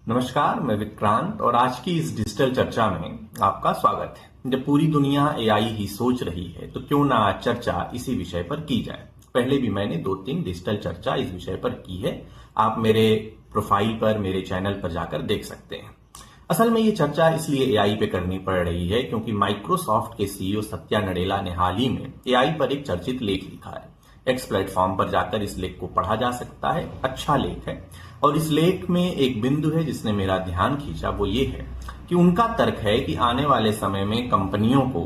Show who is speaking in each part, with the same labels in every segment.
Speaker 1: नमस्कार, मैं विक्रांत और आज की इस डिजिटल चर्चा में आपका स्वागत है। जब पूरी दुनिया एआई ही सोच रही है तो क्यों ना आज चर्चा इसी विषय पर की जाए। पहले भी मैंने 2-3 डिजिटल चर्चा इस विषय पर की है। आप मेरे प्रोफाइल पर, मेरे चैनल पर जाकर देख सकते हैं। असल में ये चर्चा इसलिए एआई पे करनी पड़ रही है क्योंकि माइक्रोसॉफ्ट के सीईओ सत्या नडेला ने हाल ही में एआई पर एक चर्चित लेख लिखा है। एक्स प्लेटफॉर्म पर जाकर इस लेख को पढ़ा जा सकता है। अच्छा लेख है और इस लेख में एक बिंदु है जिसने मेरा ध्यान खींचा। वो ये है कि उनका तर्क है कि आने वाले समय में कंपनियों को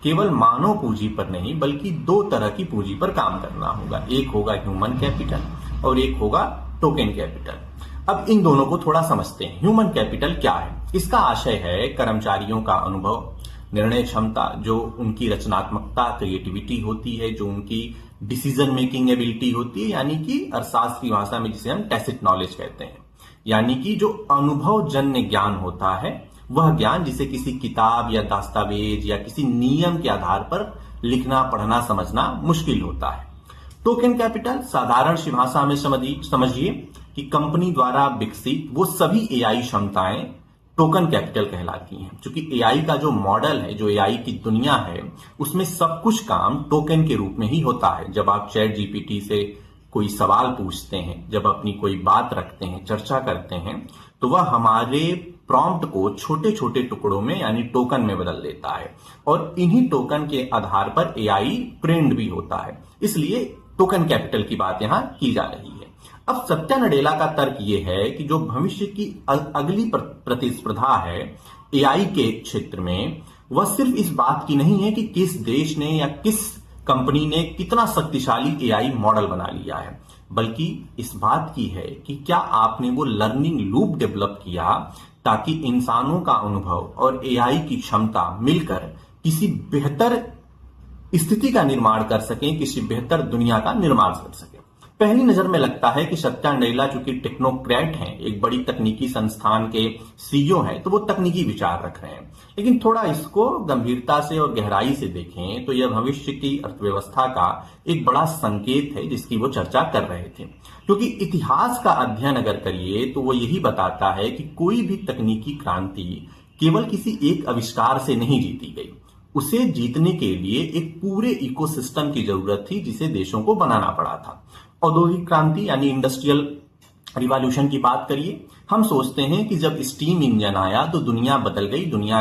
Speaker 1: केवल मानव पूंजी पर नहीं बल्कि 2 तरह की पूंजी पर काम करना होगा। एक होगा ह्यूमन कैपिटल और एक होगा टोकन कैपिटल। अब इन दोनों को थोड़ा समझते हैं। ह्यूमन कैपिटल क्या है? इसका आशय है कर्मचारियों का अनुभव, निर्णय क्षमता, जो उनकी रचनात्मकता, क्रिएटिविटी होती है, जो उनकी डिसीजन मेकिंग एबिलिटी होती है, यानी कि अर्थशास्त्र की भाषा में जिसे हम टैसिट नॉलेज कहते हैं, यानी कि जो अनुभव जन्य ज्ञान होता है, वह ज्ञान जिसे किसी किताब या दस्तावेज या किसी नियम के आधार पर लिखना, पढ़ना, समझना मुश्किल होता है। टोकन कैपिटल साधारण सी भाषा में समझिए कि कंपनी द्वारा विकसित वो सभी एआई क्षमताएं टोकन कैपिटल कहलाती हैं। क्योंकि एआई का जो मॉडल है, जो एआई की दुनिया है, उसमें सब कुछ काम टोकन के रूप में ही होता है। जब आप चैट जीपीटी से कोई सवाल पूछते हैं, जब अपनी कोई बात रखते हैं, चर्चा करते हैं, तो वह हमारे प्रॉम्प्ट को छोटे छोटे टुकड़ों में यानी टोकन में बदल देता है और इन्हीं टोकन के आधार पर एआई ट्रेंड भी होता है। इसलिए टोकन कैपिटल की बात यहां की जा रही है। अब सत्या नडेला का तर्क यह है कि जो भविष्य की अगली प्रतिस्पर्धा है एआई के क्षेत्र में, वह सिर्फ इस बात की नहीं है कि किस देश ने या किस कंपनी ने कितना शक्तिशाली एआई मॉडल बना लिया है, बल्कि इस बात की है कि क्या आपने वो लर्निंग लूप डेवलप किया ताकि इंसानों का अनुभव और एआई की क्षमता मिलकर किसी बेहतर स्थिति का निर्माण कर सकें, किसी बेहतर दुनिया का निर्माण कर सकें। पहली नजर में लगता है कि सत्या नडेला चूंकि टेक्नोक्रेट हैं, एक बड़ी तकनीकी संस्थान के सीईओ हैं, तो वो तकनीकी विचार रख रहे हैं। लेकिन थोड़ा इसको गंभीरता से और गहराई से देखें तो यह भविष्य की अर्थव्यवस्था का एक बड़ा संकेत है जिसकी वो चर्चा कर रहे थे। क्योंकि इतिहास का अध्ययन अगर करिए तो वो यही बताता है कि कोई भी तकनीकी क्रांति केवल किसी एक आविष्कार से नहीं जीती गई। उसे जीतने के लिए एक पूरे इकोसिस्टम की जरूरत थी जिसे देशों को बनाना पड़ा था। औद्योगिक क्रांति यानी इंडस्ट्रियल रिवॉल्यूशन की बात करिए, हम सोचते हैं कि जब स्टीम इंजन आया तो दुनिया बदल गई। दुनिया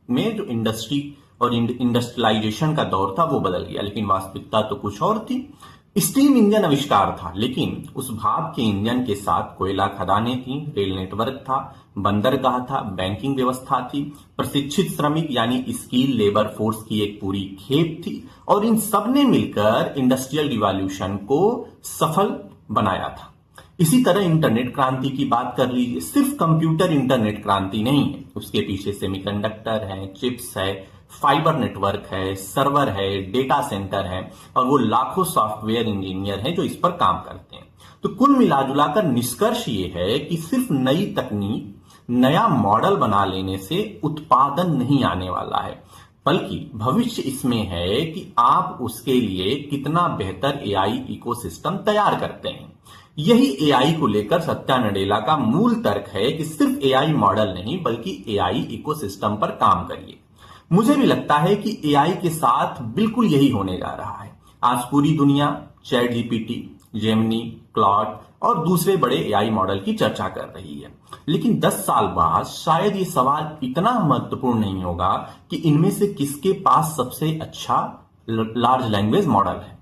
Speaker 1: में जो इंडस्ट्री और इंडस्ट्रियलाइजेशन का दौर था वो बदल गया, लेकिन वास्तविकता तो कुछ और थी। स्टीम इंजन आविष्कार था, लेकिन उस भाप के इंजन के साथ कोयला खदानें थी, रेल नेटवर्क था, बंदरगाह था, बैंकिंग व्यवस्था थी, प्रशिक्षित श्रमिक यानी स्किल लेबर फोर्स की एक पूरी खेप थी और इन सब ने मिलकर इंडस्ट्रियल रिवॉल्यूशन को सफल बनाया था। इसी तरह इंटरनेट क्रांति की बात कर लीजिए। सिर्फ कंप्यूटर इंटरनेट क्रांति नहीं है, उसके पीछे सेमीकंडक्टर है, चिप्स है, फाइबर नेटवर्क है, सर्वर है, डेटा सेंटर है और वो लाखों सॉफ्टवेयर इंजीनियर हैं जो इस पर काम करते हैं। तो कुल मिलाजुलाकर निष्कर्ष ये है कि सिर्फ नई तकनीक, नया मॉडल बना लेने से उत्पादन नहीं आने वाला है, बल्कि भविष्य इसमें है कि आप उसके लिए कितना बेहतर एआई इकोसिस्टम तैयार करते हैं। यही एआई को लेकर सत्या नडेला का मूल तर्क है कि सिर्फ एआई मॉडल नहीं बल्कि एआई इकोसिस्टम पर काम करिए। मुझे भी लगता है कि एआई के साथ बिल्कुल यही होने जा रहा है। आज पूरी दुनिया चैट जीपीटी, जेमिनी, क्लॉड और दूसरे बड़े एआई मॉडल की चर्चा कर रही है। लेकिन 10 साल बाद शायद ये सवाल इतना महत्वपूर्ण नहीं होगा कि इनमें से किसके पास सबसे अच्छा लार्ज लैंग्वेज मॉडल है।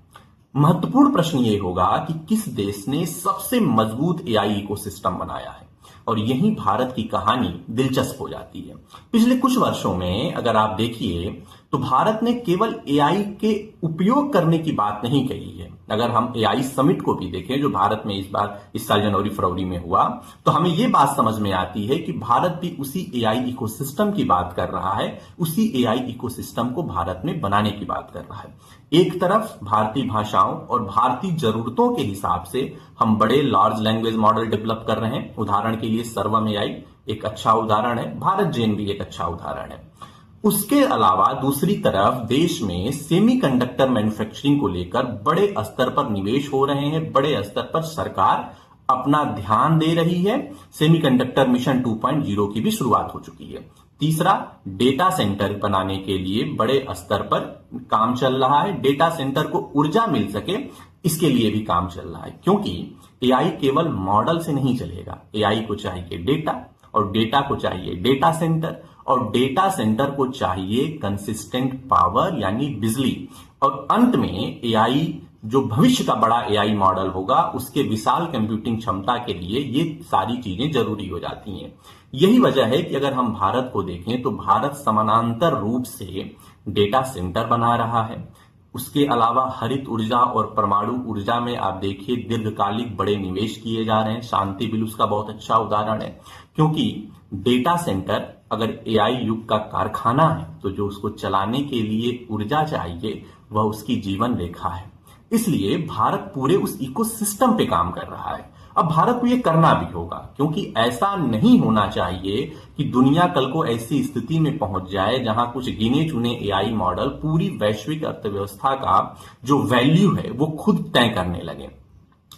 Speaker 1: महत्वपूर्ण प्रश्न ये होगा कि किस देश ने सबसे मजबूत एआई इकोसिस्टम बनाया है। और यही भारत की कहानी दिलचस्प हो जाती है। पिछले कुछ वर्षों में अगर आप देखिए तो भारत ने केवल एआई के उपयोग करने की बात नहीं कही है। अगर हम एआई समिट को भी देखें जो भारत में इस साल जनवरी फरवरी में हुआ, तो हमें यह बात समझ में आती है कि भारत भी उसी एआई इकोसिस्टम की बात कर रहा है, उसी एआई इकोसिस्टम को भारत में बनाने की बात कर रहा है। एक तरफ भारतीय भाषाओं और भारतीय जरूरतों के हिसाब से हम बड़े लार्ज लैंग्वेज मॉडल डेवलप कर रहे हैं। उदाहरण के लिए सर्वम एआई एक अच्छा उदाहरण है, भारत जेन भी एक अच्छा उदाहरण है। उसके अलावा दूसरी तरफ देश में सेमीकंडक्टर मैन्युफैक्चरिंग को लेकर बड़े स्तर पर निवेश हो रहे हैं, बड़े स्तर पर सरकार अपना ध्यान दे रही है। सेमीकंडक्टर मिशन 2.0 की भी शुरुआत हो चुकी है। तीसरा, डेटा सेंटर बनाने के लिए बड़े स्तर पर काम चल रहा है। डेटा सेंटर को ऊर्जा मिल सके इसके लिए भी काम चल रहा है, क्योंकि एआई केवल मॉडल से नहीं चलेगा। एआई को चाहिए डेटा, और डेटा को चाहिए डेटा सेंटर, और डेटा सेंटर को चाहिए कंसिस्टेंट पावर यानी बिजली, और अंत में एआई जो भविष्य का बड़ा एआई मॉडल होगा उसके विशाल कंप्यूटिंग क्षमता के लिए ये सारी चीजें जरूरी हो जाती हैं। यही वजह है कि अगर हम भारत को देखें तो भारत समानांतर रूप से डेटा सेंटर बना रहा है। उसके अलावा हरित ऊर्जा और परमाणु ऊर्जा में आप देखिए दीर्घकालिक बड़े निवेश किए जा रहे हैं। शांति बिल उसका बहुत अच्छा उदाहरण है, क्योंकि डेटा सेंटर अगर एआई युग का कारखाना है तो जो उसको चलाने के लिए ऊर्जा चाहिए वह उसकी जीवन रेखा है। इसलिए भारत पूरे उस इकोसिस्टम पे काम कर रहा है। अब भारत को ये करना भी होगा, क्योंकि ऐसा नहीं होना चाहिए कि दुनिया कल को ऐसी स्थिति में पहुंच जाए जहां कुछ गिने चुने एआई मॉडल पूरी वैश्विक अर्थव्यवस्था का जो वैल्यू है वो खुद तय करने लगे।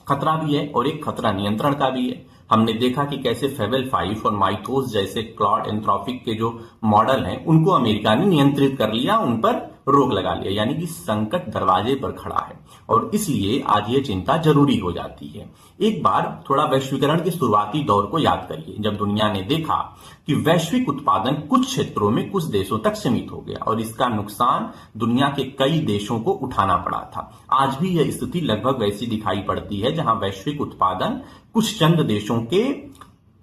Speaker 1: खतरा भी है और एक खतरा नियंत्रण का भी है। हमने देखा कि कैसे फेबल 5 और माइथोस जैसे क्लॉड एंथ्रोपिक के जो मॉडल हैं उनको अमेरिका ने नियंत्रित कर लिया, उन पर रोक लगा लिया, यानी कि संकट दरवाजे पर खड़ा है। और इसलिए आज ये चिंता जरूरी हो जाती है। एक बार थोड़ा वैश्वीकरण के शुरुआती दौर को याद करिए, जब दुनिया ने देखा कि वैश्विक उत्पादन कुछ क्षेत्रों में कुछ देशों तक सीमित हो गया और इसका नुकसान दुनिया के कई देशों को उठाना पड़ा था। आज भी यह स्थिति लगभग वैसी दिखाई पड़ती है, जहां वैश्विक उत्पादन कुछ चंद देशों के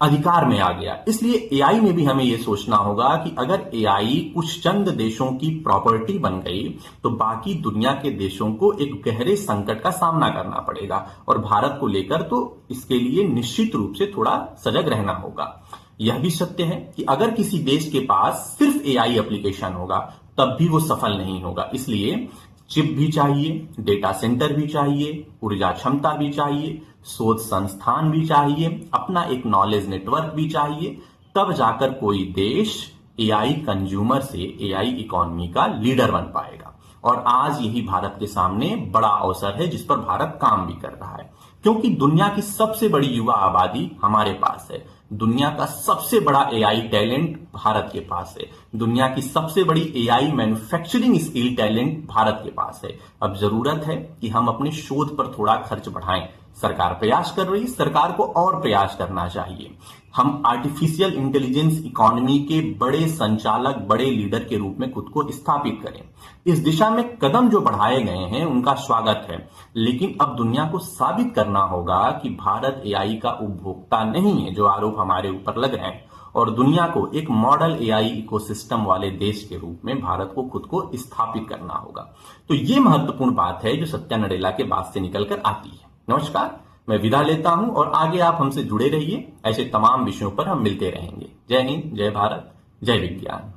Speaker 1: अधिकार में आ गया। इसलिए एआई में भी हमें यह सोचना होगा कि अगर एआई कुछ चंद देशों की प्रॉपर्टी बन गई तो बाकी दुनिया के देशों को एक गहरे संकट का सामना करना पड़ेगा, और भारत को लेकर तो इसके लिए निश्चित रूप से थोड़ा सजग रहना होगा। यह भी सत्य है कि अगर किसी देश के पास सिर्फ एआई एप्लीकेशन होगा तब भी वो सफल नहीं होगा। इसलिए चिप भी चाहिए, डेटा सेंटर भी चाहिए, ऊर्जा क्षमता भी चाहिए, शोध संस्थान भी चाहिए, अपना एक नॉलेज नेटवर्क भी चाहिए, तब जाकर कोई देश एआई कंज्यूमर से एआई इकोनॉमी का लीडर बन पाएगा। और आज यही भारत के सामने बड़ा अवसर है जिस पर भारत काम भी कर रहा है, क्योंकि दुनिया की सबसे बड़ी युवा आबादी हमारे पास है। दुनिया का सबसे बड़ा एआई टैलेंट भारत के पास है। दुनिया की सबसे बड़ी AI manufacturing skill talent Bharat के पास है। अब जरूरत है कि हम अपने शोध पर थोड़ा खर्च बढ़ाएं। सरकार प्रयास कर रही है, सरकार को और प्रयास करना चाहिए। हम आर्टिफिशियल इंटेलिजेंस इकोनॉमी के बड़े संचालक, बड़े लीडर के रूप में खुद को स्थापित करें। इस दिशा में कदम जो बढ़ाए गए हैं उनका स्वागत है, लेकिन अब दुनिया को साबित करना होगा कि भारत एआई का उपभोक्ता नहीं है, जो आरोप हमारे ऊपर लग रहे हैं, और दुनिया को एक मॉडल एआई इकोसिस्टम वाले देश के रूप में भारत को खुद को स्थापित करना होगा। तो ये महत्वपूर्ण बात है जो सत्या नडेला के बात से निकलकर आती है। नमस्कार, मैं विदा लेता हूं और आगे आप हमसे जुड़े रहिए। ऐसे तमाम विषयों पर हम मिलते रहेंगे। जय हिंद, जय भारत, जय विज्ञान।